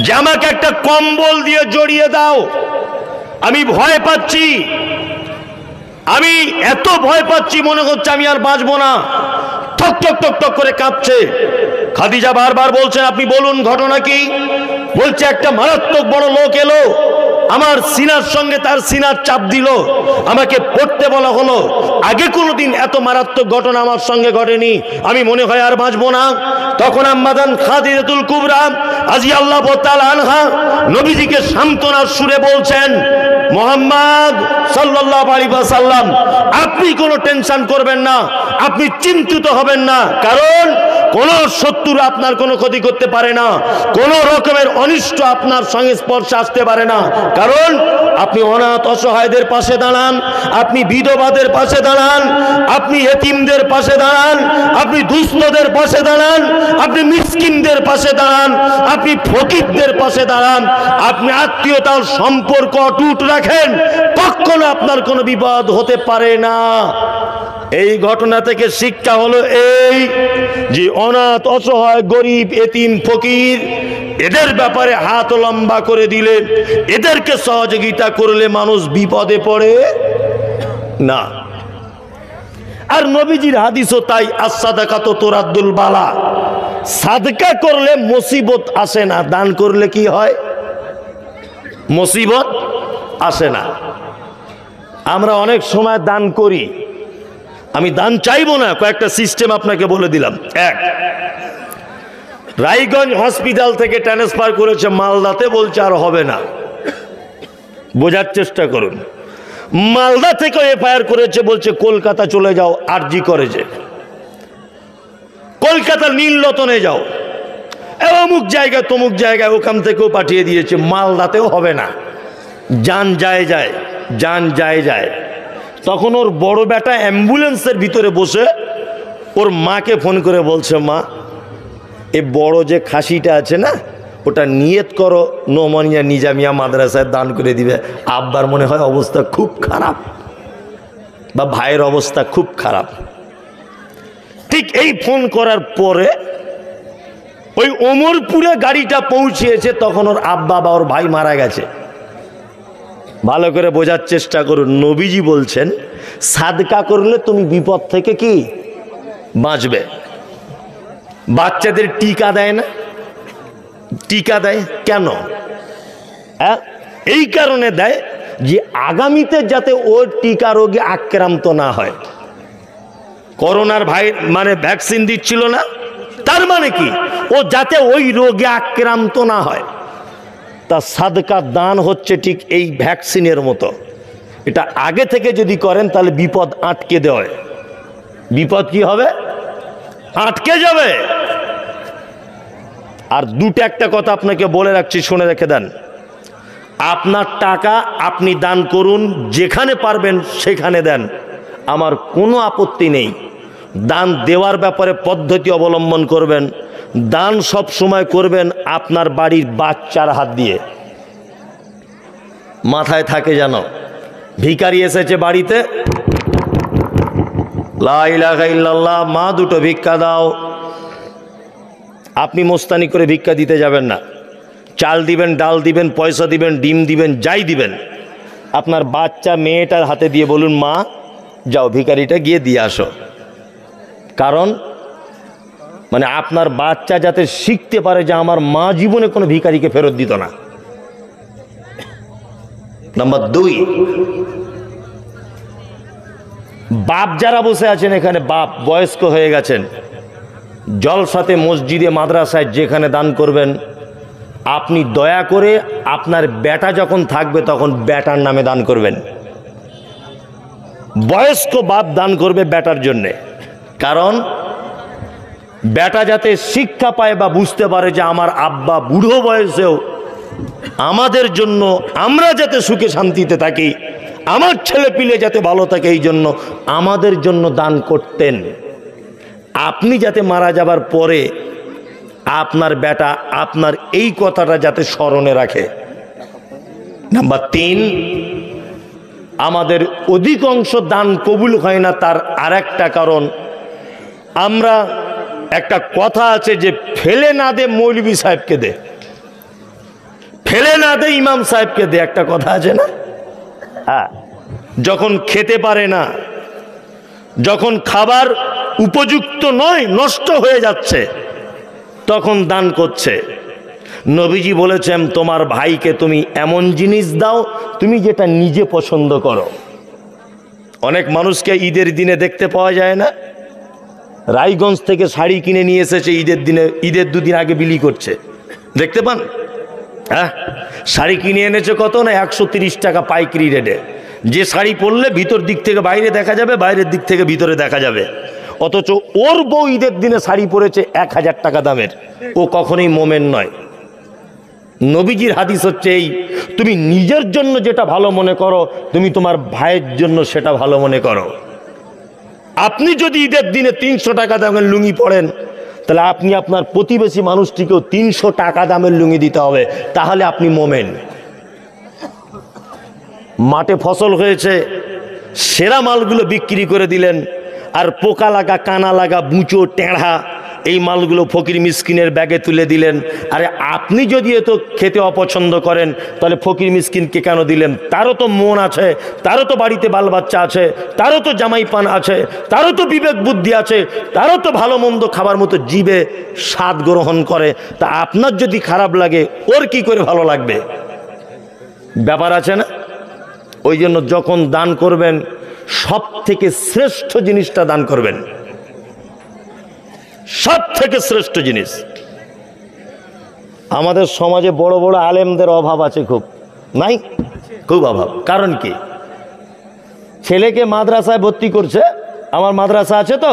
যে আমাকে একটা কম্বল দিয়ে জড়িয়ে দাও, আমি ভয় পাচ্ছি, আমি এত ভয় পাচ্ছি মনে হচ্ছে আমি আর বাঁচবো না। ঠক ঠক ঠক ঠক করে কাঁপছে। খাদিজা বারবার বলছেন, আপনি বলুন ঘটনা কি? বলছে একটা মারাত্মক বড় লোক এলো, আমার সিনার সঙ্গে তার সিনার চাপ দিল, আমাকে পড়তে বলা হলো। আগে কোনোদিন এত মারাত্মক ঘটনা আমার সঙ্গে ঘটেনি, আমি মনে হয় আর বাঁচবো না। তখন আম্মাজান খাদিজাতুল কুবরা রাদিয়াল্লাহু তাআলা আনহা নবীজিকে সান্ত্বনার সুরে বলছেন, মুহাম্মদ সাল্লাল্লাহু আলাইহি ওয়াসাল্লাম, আপনি কোনো টেনশন করবেন না, আপনি চিন্তিত হবেন না, কারণ কোন শত্রু আপনার কোনো ক্ষতি করতে পারে না, কোন রকমের অনিষ্ট আপনার সংস্পর্শে আসতে পারে না, কারণ আপনি অনাথ অসহায়দের পাশে দাঁড়ান, আপনি বিধবাদের পাশে দাঁড়ান, আপনি এতিমদের পাশে দাঁড়ান, আপনি দুস্থদের পাশে দাঁড়ান, আপনি মিসকিনদের পাশে দাঁড়ান, আপনি ফকিরদের পাশে দাঁড়ান, আপনি আত্মীয়তার সম্পর্ক অটুট রাখেন, কখনো আপনার কোনো বিপদ হতে পারে না। এই ঘটনা থেকে শিক্ষা হলো এই যে অনাথ অসহায় গরিব এতিম ফকির এদের ব্যাপারে হাত লম্বা করে দিলে, এদেরকে সহযোগিতা করলে মানুষ বিপদে পড়ে না। আর নবীজির হাদিসও তাই, as-সাদাকাতু তুরাদ্দুল বালা, সাদকা করলে মুসিবত আসে না, দান করলে কি হয়? মুসিবত আসে না। আমরা অনেক সময় দান করি, আমি দান চাইবো না, কয়েকটা সিস্টেম আপনাকে বলে দিলাম। এক, রায়গঞ্জ হসপিটাল থেকে ট্রান্সফার করেছে মালদাতে, বলছে আর হবে না, বোঝার চেষ্টা করুন। মালদা থেকে এফআইআর করেছে, বলছে কলকাতা চলে যাও, আরজি করেছে, কলকাতার নীলরতনে যাও, অমুক জায়গায় তমুক জায়গায়, ওখান থেকেও পাঠিয়ে দিয়েছে, মালদাতেও হবে না, যান যায় যায়, যান যায় যায়। তখন ওর বড় বেটা অ্যাম্বুলেন্সের ভিতরে বসে ওর মাকে ফোন করে বলছে, মা এ বড় যে খাসিটা আছে না, ওটা নিয়ত করো নোমানিয়া নিজামিয়া মাদ্রাসায় দান করে দিবে, আব্বার মনে হয় অবস্থা খুব খারাপ, বা ভাইয়ের অবস্থা খুব খারাপ। ঠিক এই ফোন করার পরে ওই ওমরপুরে গাড়িটা পৌঁছিয়েছে, তখন ওর আব্বা বা ওর ভাই মারা গেছে। ভালো করে বোঝার চেষ্টা করুন, নবীজি বলছেন সাদকা করলে তুমি বিপদ থেকে কি বাঁচবে। বাচ্চাদের টিকা দেয় না, টিকা দেয় কেন? এই কারণে দেয় যে আগামীতে যাতে ওর টিকা রোগে আক্রান্ত না হয়। করোনার ভাই মানে ভ্যাকসিন দিচ্ছিল না, তার মানে কি ও যাতে ওই রোগে আক্রান্ত না হয়। তা সাদকা দান হচ্ছে ঠিক এই ভ্যাকসিনের মতো, এটা আগে থেকে যদি করেন তাহলে বিপদ আটকে দেয়। বিপদ কি হবে? আটকে যাবে। আর দুটো একটা কথা আপনাকে বলে রাখছি, শুনে রেখে দেন। আপনার টাকা আপনি দান করুন, যেখানে পারবেন সেখানে দেন, আমার কোনো আপত্তি নেই। দান দেওয়ার ব্যাপারে পদ্ধতি অবলম্বন করবেন। দান সব সময় করবেন আপনার বাড়ির বাচ্চার হাত দিয়ে, মাথায় থাকে যেন। ভিখারি এসেছে বাড়িতে, লা ইলাহা ইল্লাল্লাহ, মা দুটো ভিক্ষা দাও। আপনি মোস্তানি করে ভিক্ষা দিতে যাবেন না, চাল দিবেন, ডাল দিবেন, পয়সা দিবেন, ডিম দিবেন, যাই দিবেন, আপনার বাচ্চা মেয়েটার হাতে দিয়ে বলুন, মা যাও ভিখারিটা গিয়ে দিয়ে আসো। কারণ মানে আপনার বাচ্চা যাতে শিখতে পারে যে আমার মা জীবনে কোনো ভিখারিকে ফেরত দিত না। নাম্বার 2, বাপ যারা বসে আছেন এখানে, বাপ বয়স্ক হয়ে গেছেন, জলসাতে মসজিদে মাদ্রাসায় যেখানে দান করবেন, আপনি দয়া করে আপনার বেটা যখন থাকবে তখন বেটার নামে দান করবেন। বয়স্ক বাপ দান করবে বেটার জন্যে, কারণ বেটা যাতে শিক্ষা পায় বা বুঝতে পারে যে আমার আব্বা বুড়ো বয়সেও আমাদের জন্য, আমরা যাতে সুখে শান্তিতে থাকি, আমার ছেলে পিলে যাতে ভালো থাকে, এই জন্য আমাদের জন্য দান করতেন। আপনি যাতে মারা যাবার পরে আপনার বেটা আপনার এই কথাটা যাতে স্মরণে রাখে। নাম্বার 3, আমাদের অধিকাংশ দান কবুল হয় না, তার আরেকটা কারণ, আমরা একটা কথা আছে যে ফেলে না দে মৌলভী সাহেবকে দে। ফেলে না দে ইমাম সাহেবকে দে, একটা কথা আছে না? হ্যাঁ, যখন খেতে পারে না, যখন খাবার উপযুক্ত নয়, নষ্ট হয়ে যাচ্ছে, তখন দান করছে। নবীজি বলেছেন তোমার ভাইকে তুমি এমন জিনিস দাও তুমি যেটা নিজে পছন্দ করো। অনেক মানুষকে ঈদের দিনে দেখতে পাওয়া যায় না, রায়গঞ্জ থেকে শাড়ি কিনে নিয়ে এসেছে ঈদের দিনে, ঈদের দুদিন আগে বিলি করছে, দেখতে পান? হ্যাঁ, শাড়ি কিনে এনেছে কত না 130 টাকা পাইকারি রেটে। যে শাড়ি পরলে ভিতর দিক থেকে বাইরে দেখা যাবে, বাইরের দিক থেকে ভিতরে দেখা যাবে, অথচ ওর বউ ঈদের দিনে শাড়ি পরেছে 1000 টাকা দামের। ও কখনোই মোমেন নয়। নবীজির হাদিস হচ্ছে এই, তুমি নিজের জন্য যেটা ভালো মনে করো তুমি তোমার ভাইয়ের জন্য সেটা ভালো মনে করো। আপনি যদি ঈদের দিনে 300 টাকা দামের লুঙ্গি পরেন, তাহলে আপনি আপনার প্রতিবেশী মানুষটিকেও 300 টাকা দামের লুঙ্গি দিতে হবে, তাহলে আপনি মোমেন। মাঠে ফসল হয়েছে, সেরা মালগুলো বিক্রি করে দিলেন, আর পোকা লাগা, কানা লাগা, বুঁচো, টেঁড়া এই মালগুলো ফকির মিসকিনের ব্যাগে তুলে দিলেন। আরে আপনি যদি এত খেতে অপছন্দ করেন তাহলে ফকির মিসকিনকে কেন দিলেন? তারও তো মন আছে, তারও তো বাড়িতে বাল বাচ্চা আছে, তারও তো জামাই পান আছে, তারও তো বিবেক বুদ্ধি আছে, তারও তো ভালো মন্দ খাবার মতো জিভে স্বাদ গ্রহণ করে। তা আপনার যদি খারাপ লাগে ওর কি করে ভালো লাগবে? ব্যাপার আছে না? ওই জন্য যখন দান করবেন সব থেকে শ্রেষ্ঠ জিনিসটা দান করবেন, সব থেকে শ্রেষ্ঠ জিনিস। আমাদের সমাজে বড় বড় আলেমদের অভাব আছে, খুব নাই, খুব অভাব। কারণ কি? ছেলেকে মাদ্রাসায় ভর্তি করছে, আমার মাদ্রাসা আছে তো,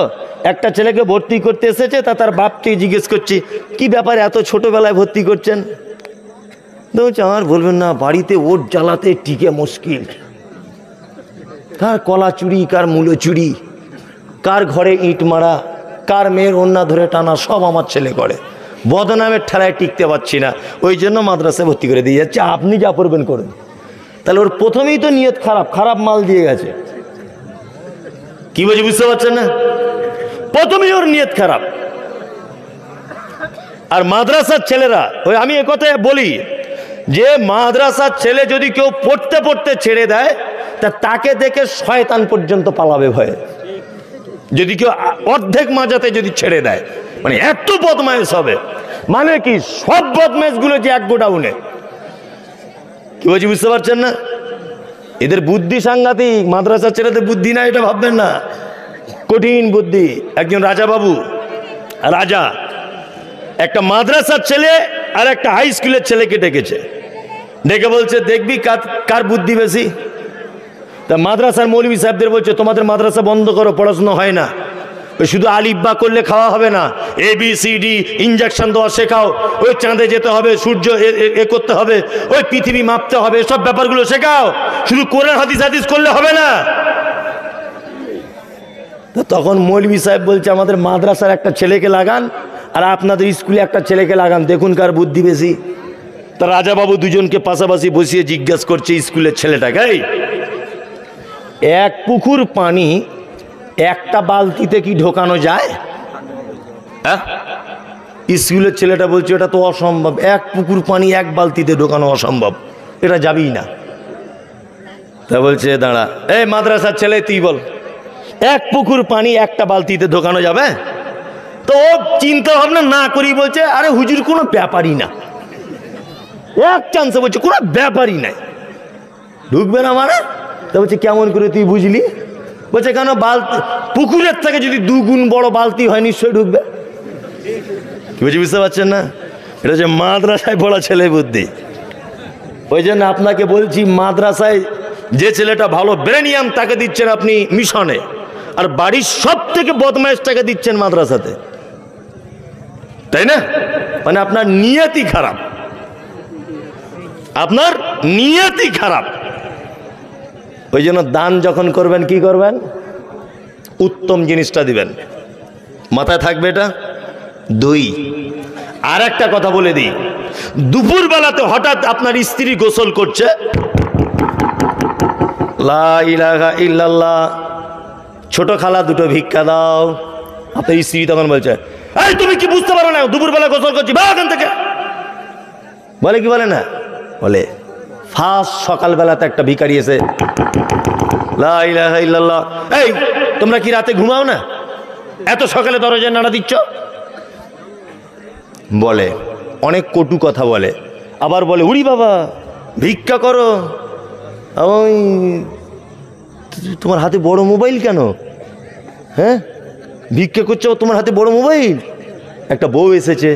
একটা ছেলেকে ভর্তি করতে এসেছে, তা তার বাপকে জিজ্ঞেস করছি কি ব্যাপারে এত ছোটবেলায় ভর্তি করছেন? বলছে আমার বলবেন না, বাড়িতে ওট জ্বালাতে টিকে মুশকিল, কার কলা চুরি, কার মূলো চুরি, কার ঘরে ইট মারা, কার মেয়ের ওন্না ধরে টানা, সব আমার ছেলে করে, বদনামের ঠেলায় টিকতে পারছি না, ওই জন্য মাদ্রাসায় ভর্তি করে দিয়ে যাচ্ছে, আপনি যা পড়বেন করুন। তাহলে ওর প্রথমেই তো নিয়ত খারাপ, খারাপ মাল দিয়ে গেছে। কি বলছি বুঝতে পারছেন না? প্রথমেই ওর নিয়ত খারাপ। আর মাদ্রাসার ছেলেরা, ওই আমি একথায় বলি যে মাদ্রাসার ছেলে যদি কেউ পড়তে পড়তে ছেড়ে দেয় তা তাকে দেখে শয়তান পর্যন্ত পালাবে ভয়ে। যদি কেউ অর্ধেক মাজাতে যদি ছেড়ে দেয়, মানে এত বদমাইশ হবে, মানে কি সব বদমাইশ গুলো যে এক গোডাউনে। কি বলছি বুঝতে পারছেন না? এদের বুদ্ধি সাংঘাতিক। মাদ্রাসার ছেলেদের বুদ্ধি না এটা ভাববেন না, কঠিন বুদ্ধি। একজন রাজা বাবু, রাজা একটা মাদ্রাসার ছেলে আর একটা হাই স্কুলের ছেলেকে ডেকেছে, ডেকে বলছে দেখবি কার বুদ্ধি বেশি। তা মাদ্রাসার মৌলভী সাহেবদের বলছে তোমাদের মাদ্রাসা বন্ধ করো, পড়াশোনা হয় না, ওই শুধু আলিফ বা করলে খাওয়া হবে না, ABCD ইঞ্জেকশন দেওয়া শেখাও, ওই চাঁদে যেতে হবে, সূর্য এ করতে হবে, ওই পৃথিবী মাপতে হবে, সব ব্যাপারগুলো শেখাও, শুধু কোরআন হাদিস হাদিস করলে হবে না। তখন মৌলভী সাহেব বলছে আমাদের মাদ্রাসার একটা ছেলেকে লাগান আর আপনাদের স্কুলে একটা ছেলেকে লাগান, দেখুন কার বুদ্ধি বেশি। তা রাজাবাবু দুজনকে পাশাপাশি বসিয়ে জিজ্ঞাসা করছে স্কুলের ছেলেটাকে, এক পুকুর পানি একটা বালতিতে কি ঢোকানো যায়? হ্যাঁ? স্কুলের ছেলেটা বলছে এটা তো অসম্ভব, এক পুকুর পানি এক বালতিতে ঢোকানো অসম্ভব, এটা যাবেই না। তা বলছে দাঁড়া, এই মাদ্রাসার ছেলে তুই বল, এক পুকুর পানি একটা বালতিতে ঢোকানো যাবে? তো ও চিন্তা ভাবনা না করি বলছে আরে হুজুর কোনো ব্যাপারই না, এক চান্সে বলছে কোনো ব্যাপারই নাই, ঢুকবে না মানে? তা বলছে কেমন করে তুই বুঝলি? বলছে কেন, বালতি পুকুরের থেকে যদি 2 গুণ বড় বালতি হয় নিশ্চয়ই ঢুকবে। কি বলছি বুঝতে পারছেন না? এটা হচ্ছে মাদ্রাসায় পড়া ছেলে বুদ্ধি। ওই জন্য আপনাকে বলছি মাদ্রাসায় যে ছেলেটা ভালো ব্রেনিয়াম তাকে দিচ্ছেন আপনি মিশনে, আর বাড়ির সব থেকে বদমাইশটাকে দিচ্ছেন মাদ্রাসাতে, তাই না? মানে আপনার নিয়তই খারাপ, আপনার নিয়তই খারাপ। ওই জন্য দান যখন করবেন কি করবেন? উত্তম জিনিসটা দিবেন, মাথায় থাকবে এটা। 2, আর একটা কথা বলে দিই, দুপুর বেলাতে হঠাৎ আপনার স্ত্রী গোসল করছে, লা ইলাহা ইল্লাল্লাহ, ছোট খালা দুটো ভিক্ষা দাও। আপনার স্ত্রী তখন বলছে এই তুমি কি বুঝতে পারো না দুপুরবেলা গোসল করছি, বা এখান থেকে, বলে কি বলে না? বলে ফার্স্ট সকালবেলাতে একটা ভিখারি এসে, লা ইলাহা ইল্লাল্লাহ, এই তোমরা কি রাতে ঘুমাও না? এত সকালে দরজায় নাড়া দিচ্ছ? বলে অনেক কটু কথা বলে। আবার বলে, উড়ি বাবা ভিক্ষা করো, ওই তোমার হাতে বড় মোবাইল কেন? হ্যাঁ, ভিক্ষা করছো, তোমার হাতে বড় মোবাইল। একটা বউ এসেছে,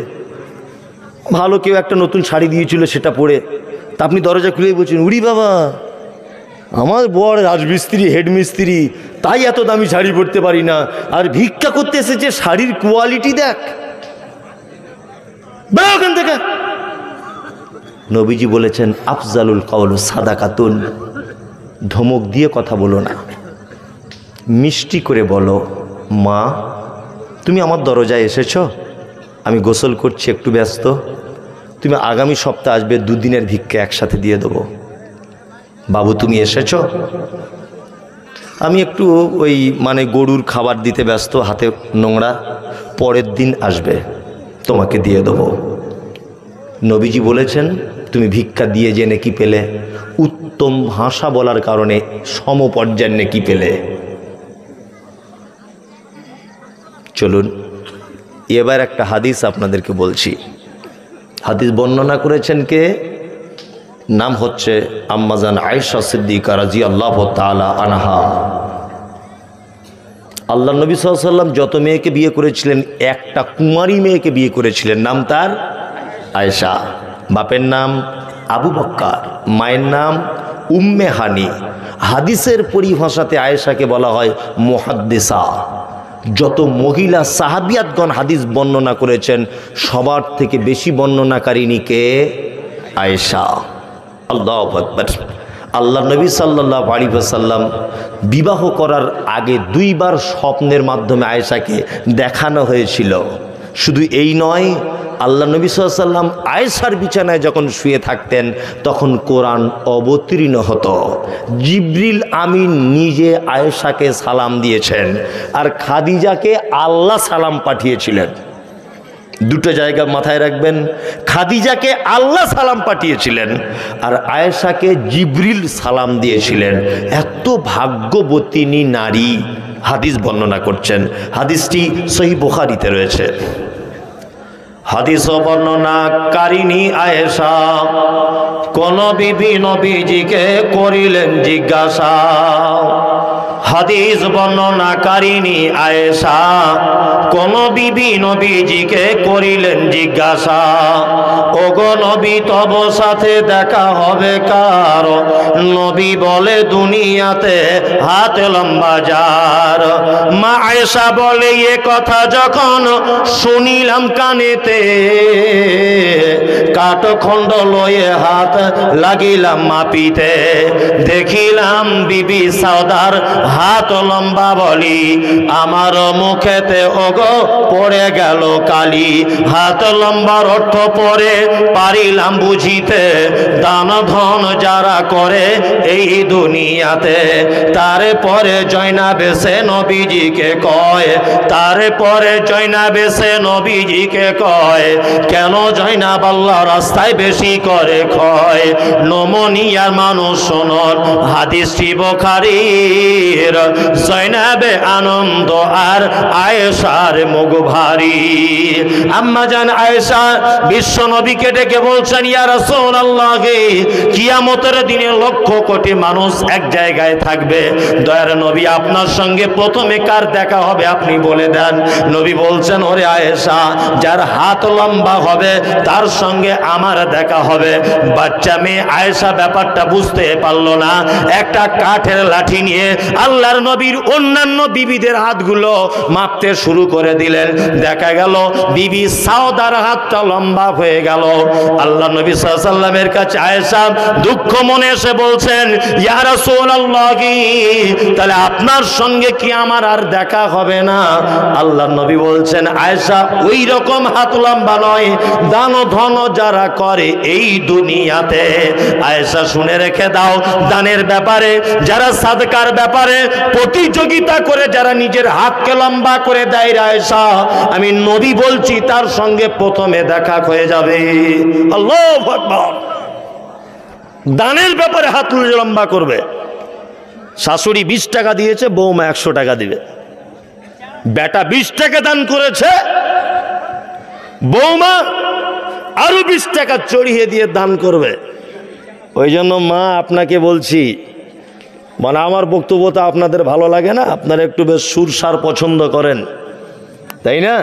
ভালো কেউ একটা নতুন শাড়ি দিয়েছিল, সেটা পরে তা আপনি দরজা খুলেই বলছেন, উড়ি বাবা আমার বর রাজমিস্ত্রি, হেডমিস্ত্রি, তাই এত দামি শাড়ি পরতে পারি না, আর ভিক্ষা করতে এসেছে, শাড়ির কোয়ালিটি দেখ, বেরো ওখান থেকে। নবীজি বলেছেন, আফজালুল কওল সাদাকাতুন, ধমক দিয়ে কথা বলো না, মিষ্টি করে বলো, মা তুমি আমার দরজায় এসেছো, আমি গোসল করছি, একটু ব্যস্ত, তুমি আগামী সপ্তাহে আসবে, দুদিনের ভিক্ষা একসাথে দিয়ে দেবো। বাবু তুমি এসেছো, আমি একটু ওই মানে গরুর খাবার দিতে ব্যস্ত, হাতে নোংরা, পরের দিন আসবে, তোমাকে দিয়ে দেবো। নবীজি বলেছেন, তুমি ভিক্ষা দিয়ে যে নেকি পেলে, উত্তম ভাষা বলার কারণে সমপর্যায়ের নেকি পেলে। চলুন এবার একটা হাদিস আপনাদেরকে বলছি। হাদিস বর্ণনা করেছেন কে? নাম হচ্ছে আম্মাজান আয়েশা সিদ্দিকা রাদিয়াল্লাহু তাআলা আনহা। আল্লাহ নবী সাল্লাল্লাহু আলাইহি ওয়াসাল্লাম যত মেয়েকে বিয়ে করেছিলেন, একটা কুমারী মেয়েকে বিয়ে করেছিলেন, নাম তার আয়েশা। বাপের নাম আবু বক্কর, মায়ের নাম উম্মে হানি। হাদিসের পরিভাষাতে আয়েশাকে বলা হয় মুহাদ্দিসা। যত মহিলা সাহাবিয়াতগণ হাদিস বর্ণনা করেছেন, সবার থেকে বেশি বর্ণনাকারিণী কে? আয়েশা। আল্লাহু আকবার। আল্লাহ নবী সাল্লাল্লাহু আলাইহি ওয়াসাল্লাম বিবাহ করার আগে দুইবার স্বপ্নের মাধ্যমে আয়েশাকে দেখানো হয়েছিল। শুধু এই নয়, আল্লাহ নবী সাল্লাল্লাহু আলাইহি ওয়াসাল্লাম আয়েশার বিছানায় যখন শুয়ে থাকতেন, তখন কোরআন অবতীর্ণ হতো। জিবরিল আমিন নিজে আয়েশাকে সালাম দিয়েছেন, আর খাদিজাকে আল্লাহ সালাম পাঠিয়েছিলেন। দুটো জায়গা মাথায় রাখবেন, খাদিজাকে আল্লাহ সালাম পাঠিয়েছিলেন, আর আয়েশাকে জিবরিল সালাম দিয়েছিলেন। এত ভাগ্যবতীনী নারী হাদিস বর্ণনা করছেন। হাদিসটি সহিহ বুখারীতে রয়েছে। হাদিস বর্ণনাকারিণী আয়েশা কোন বিবি নবীজিকে করিলেন জিজ্ঞাসা। হাদিস বর্ণনাকারিণী আয়েশা কোন বিবি নবীজিকে করিলেন জিজ্ঞাসা। ওগো নবী তব সাথে দেখা হবে কার? নবী বলে দুনিয়াতে হাত লম্বা যার। মা আয়েশা বলে, এ কথা যখন শুনিলাম কানেতে, কাঠখণ্ড লয়ে হাত লাগিলাম মাপিতে। দেখিলাম বিবি সাউদার হাত লম্বা বলি, আমার মুখেতে ওগো পড়ে গেল কালি। হাত লম্বার অর্থ পরে পারিলাম বুঝিতে, দান ধন যারা করে এই দুনিয়াতে। তারপরে জয়নাবে সে নবীজিকে কয়, তারপরে জয়নাবে সে নবীজিকে কয়, কেন জয়নাব আল্লাহ রাস্তায় বেশি করে ক্ষয়। নমনিয়ার মানুষ শোনন হাদিসটি বুখারীর। জয়নাবে আনন্দ আর আয়েশার মুখ ভারী। আম্মা জান আয়েশা বিশ্ব নবীকে ডেকে বলছেন, ইয়া রাসূলুল্লাহ, কিয়ামতের দিনে লক্ষ কোটি মানুষ এক জায়গায় থাকবে, দয়ার নবী আপনার সঙ্গে প্রথমে কার দেখা হবে আপনি বলে দেন। নবী বলছেন, ওরে আয়েশা, যার হাত লম্বা হবে তার সঙ্গে আমার দেখা হবে। বাচ্চা মেয়ে আয়েশা ব্যাপারটা বুঝতে পারলো না। একটা কাঠের লাঠি নিয়ে আল্লাহর নবীর অন্যান্য বিবিদের হাতগুলো মাপতে শুরু করে দিলেন। দেখা গেল বিবি সাউদার হাতটা লম্বা হয়ে গেল। আল্লাহ নবী সাল্লাল্লাহু আলাইহি ওয়াসাল্লামের কাছে আয়েশা দুঃখ মনে এসে বলছেন, ইয়া রাসূলুল্লাহ, তাহলে আপনার সঙ্গে কি আমার আর দেখা হবে না? আল্লাহ নবী বলছেন, আয়েশা ওই রকম হাত লম্বা নয়, দান ধন যারা করে এই দুনিয়াতে। আয়েশা শুনে রেখে দাও, দানের ব্যাপারে, যারা সাদকার ব্যাপারে প্রতিযোগিতা করে, যারা নিজের হাতকে লম্বা করে দেয়, আয়েশা আমি নবী বলছি তার সঙ্গে প্রথমে দেখা হয়ে যাবে। আল্লাহু আকবার। দানের ব্যাপারে হাত লম্বা করবে। শাশুড়ি 20 টাকা দিয়েছে, বৌমা 100 টাকা দিবে। বেটা 20 টাকা দান করেছে, বৌমা আরো 20 টাকা চড়িয়ে দিয়ে দান করবে। ওই জন্য মা আপনাকে বলছি, মানে আমার বক্তব্যটা আপনাদের ভালো লাগে না, আপনারা একটু বেশ সুরসার পছন্দ করেন, তাই না?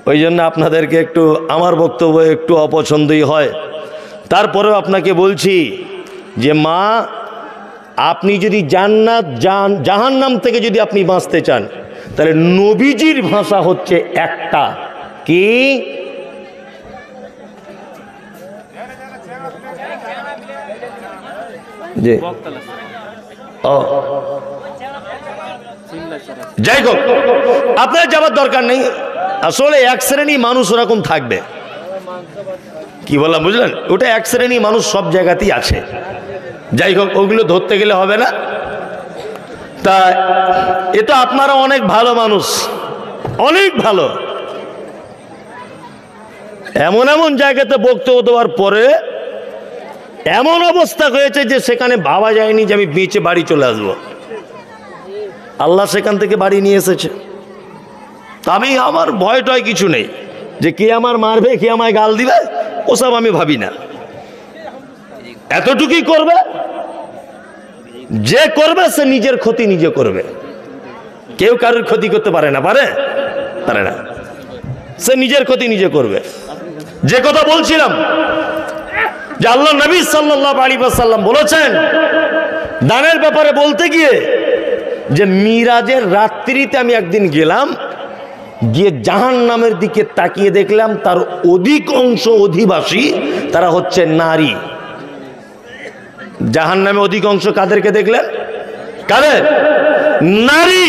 ওই জন্য আপনাদেরকে একটু আমার বক্তব্য একটু অপছন্দই হয়। তারপরেও আপনাকে বলছি যে মা, আপনি যদি জান্নাত জাহান্নাম থেকে যদি আপনি বাঁচতে চান, তাহলে নবীজির ভাষা হচ্ছে একটা, কি? জি, যাই হোক, আপনার যাবার দরকার নেই। আসলে এক শ্রেণী মানুষ ওরকম থাকবে, কি বললাম বুঝলেন? ওটা এক শ্রেণী মানুষ সব জায়গাতেই আছে। যাই হোক, ওগুলো ধরতে গেলে হবে না। তা এ তো আপনারা অনেক ভালো মানুষ, অনেক ভালো। এমন এমন জায়গাতে বক্তব্য দেওয়ার পরে এমন অবস্থা হয়েছে যে সেখানে ভাবা যায়নি যে আমি বেঁচে বাড়ি চলে আসবো। আল্লাহ সেখান থেকে বাড়ি নিয়ে এসেছে। আমি আমার ভয় টয় কিছু নেই যে কে আমার মারবে, কে আমায় গাল দিবে, ওসব আমি ভাবি না। এতটুকুই করবে, যে করবে সে নিজের ক্ষতি নিজে করবে। কেউ কারোর ক্ষতি করতে পারে না, পারে না। সে নিজের ক্ষতি নিজে করবে। যে কথা বলছিলাম যে আল্লাহ নবী সাল্লাল্লাহু আলাইহি ওয়াসাল্লাম বলেছেন দানের ব্যাপারে বলতে গিয়ে, যে মিরাজের রাত্রিতে আমি একদিন গেলাম, গিয়ে জাহান্নামের দিকে তাকিয়ে দেখলাম তার অধিকাংশ অধিবাসী তারা হচ্ছে নারী। জাহান্নামে অধিকাংশ কাদেরকে দেখলেন? কাদের? নারী।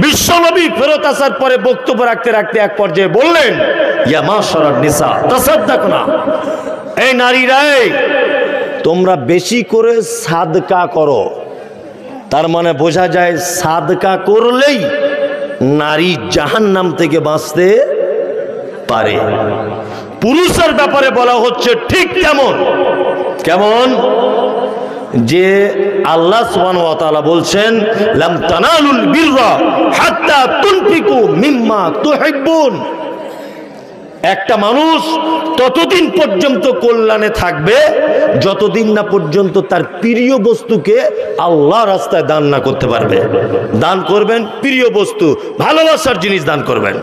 বিশ্বনবী ফেরত আসার পরে বক্তব্য রাখতে রাখতে এক পর্যায়ে বললেন, ইয়া মাশারান নিসা তাসাদ্দাকনা, এই নারীরা, তোমরা বেশি করে সাদকা করো। তার মানে বোঝা যায় সাদকা করলেই নারী জাহান্নাম থেকে বাঁচতে পারে। পুরুষের ব্যাপারে বলা হচ্ছে ঠিক কেমন কেমন, যে আল্লাহ সুবহানাহু ওয়া তাআলা বলছেন, লাম তানালুল বিররা হাত্তা তুনফিকু মিম্মা তুহিব্বুন। একটা মানুষ ততদিন পর্যন্ত কল্যাণে থাকবে যতদিন না পর্যন্ত তার প্রিয় বস্তুকে আল্লাহ রাস্তায় দান না করতে পারবে। দান করবেন প্রিয় বস্তু, ভালোবাসার জিনিস দান করবেন।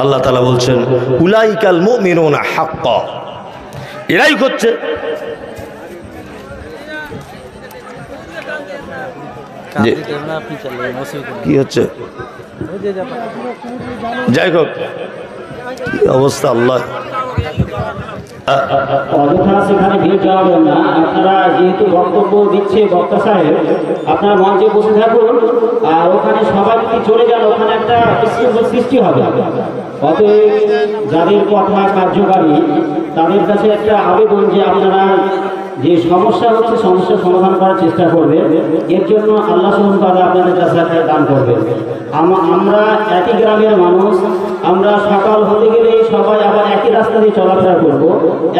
আল্লাহ তাআলা বলছেন, উলাইকাল মুমিনুনা হাক্কা, এরাই হচ্ছে কি হচ্ছে। যাই হোক, কি অবস্থা, আল্লাহ অযথা সেখানে ভিড় জমাবেন না। আপনারা যেহেতু বক্তব্য দিচ্ছে বক্তা সাহেব, আপনারা মঞ্চে বসে থাকুন, আর ওখানে সবাই যদি চলে যান ওখানে একটা সৃষ্টি হবে। অতএব যাদের কথা কার্যকারী তাদের কাছে একটা আবেদন যে আপনারা যে সমস্যা হচ্ছে সমস্যার সমাধান করার চেষ্টা করবে। এর জন্য আল্লাহ সুবহানাহু ওয়া তাআলা আপনাদের কাছে একটা দান করবেন। আমরা একই গ্রামের মানুষ, আমরা সকাল হতে গেলে সবাই আবার একই রাস্তা দিয়ে চলাফেরা করব,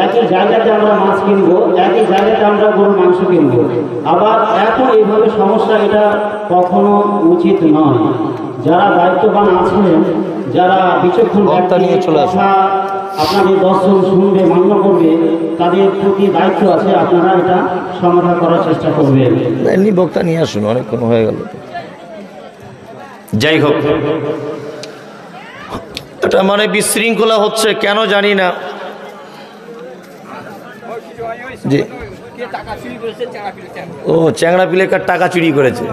একই জায়গাতে আমরা মাছ কিনবো, একই জায়গাতে আমরা গরুর মাংস কিনবো। আবার এখন এইভাবে সমস্যা, এটা কখনো উচিত নয়। যারা দায়িত্ববান আছেন, যারা বিচক্ষণ নিয়ে চলে আসে, আপনাদের দর্শন শুনবে, মান্য করবে, তাদের প্রতি দায়িত্ব আছে। আপনারা এটা সমাধান করার চেষ্টা করবেন। এমনি বক্তা নিয়ে আসুন, অনেকক্ষণ হয়ে গেল। যাই হোক, এটা মানে বিশৃঙ্খলা হচ্ছে কেন জানি না। জি, ও চ্যাংড়া পিলেকার টাকা চুরি করেছে,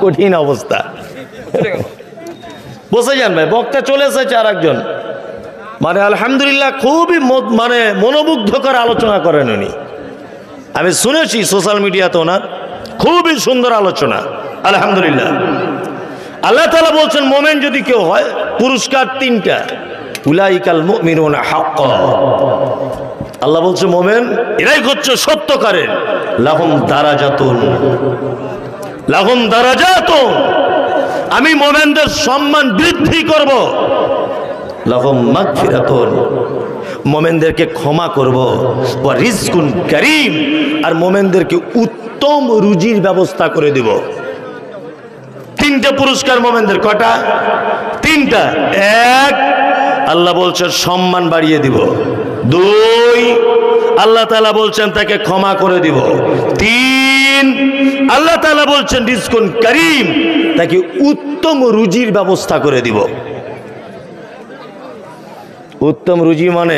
কঠিন অবস্থা। বসে যান ভাই, বক্তা চলে এসেছে আর একজন। মানে আলহামদুলিল্লাহ খুবই মানে মনোমুগ্ধকর আলোচনা করেন উনি। আমি শুনেছি সোশ্যাল মিডিয়াতে ওনার খুবই সুন্দর আলোচনা, আলহামদুলিল্লাহ। আল্লাহ তাআলা বলছেন মোমেন যদি কেউ হয়, পুরস্কার 3টা। উলাইকাল মুমিনুনা হাক্কা, আল্লাহ বলছে মোমেন এরাই হচ্ছে সত্যকারের। লাহুম দারাজাতুন, লাহুম দারাজাতুন, আমি মোমেনদের সম্মান বৃদ্ধি করব। লাহুম মাগফিরাতুন, মোমেনদেরকে ক্ষমা করব, ওয়া রিজকুন কারীম, আর মোমেনদেরকে উত্তম রুজির ব্যবস্থা করে দেব। তিনটা পুরস্কার মোমেনদের। কটা? তিনটা। এক, আল্লাহ বলছেন সম্মান বাড়িয়ে দিব। দুই, আল্লাহ তাআলা বলছেন তাকে ক্ষমা করে দিব। তিন, আল্লাহ তাআলা বলছেন রিজকুন কারীম, তাকে উত্তম রুজির ব্যবস্থা করে দিব। উত্তম রুজি মানে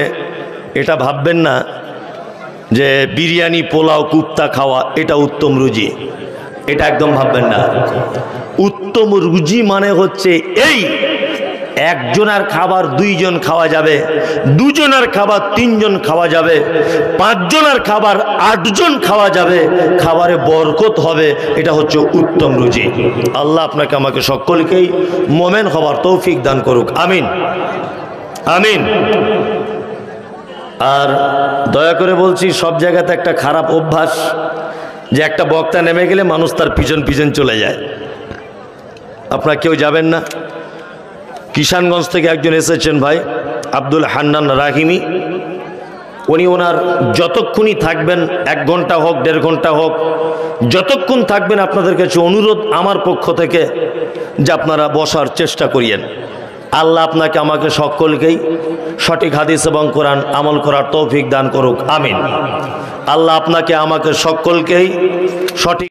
এটা ভাববেন না যে বিরিয়ানি, পোলাও, কুপ্তা খাওয়া এটা উত্তম রুজি, এটা একদম ভাববেন না। উত্তম রুজি মানে হচ্ছে এই, একজনের খাবার দুইজন খাওয়া যাবে, দুজনের খাবার তিনজন খাওয়া যাবে, পাঁচজনের খাবার আটজন খাওয়া যাবে, খাবারে বরকত হবে। এটা হচ্ছে উত্তম রুজি। আল্লাহ আপনাকে আমাকে সকলকেই মোমেন হবার তৌফিক দান করুক, আমিন আমিন। আর দয়া করে বলছি, সব জায়গাতে একটা খারাপ অভ্যাস যে একটা বক্তা নেমে গেলে মানুষ তার পিছন পিছন চলে যায়। আপনারা কেউ যাবেন না। কিষানগঞ্জ থেকে একজন এসেছেন ভাই আব্দুল হান্নান রাহিমি, উনি ওনার যতক্ষণই থাকবেন, 1 ঘন্টা হোক 1.5 ঘন্টা হোক, যতক্ষণ থাকবেন আপনাদের কাছে অনুরোধ আমার পক্ষ থেকে যে আপনারা বসার চেষ্টা করিয়েন। আল্লাহ আপনাকে আমাকে সকলকেই সঠিক হাদিস এবং কোরআন আমল করার তৌফিক দান করুক, আমিন। আল্লাহ আপনাকে আমাকে সকলকেই সঠিক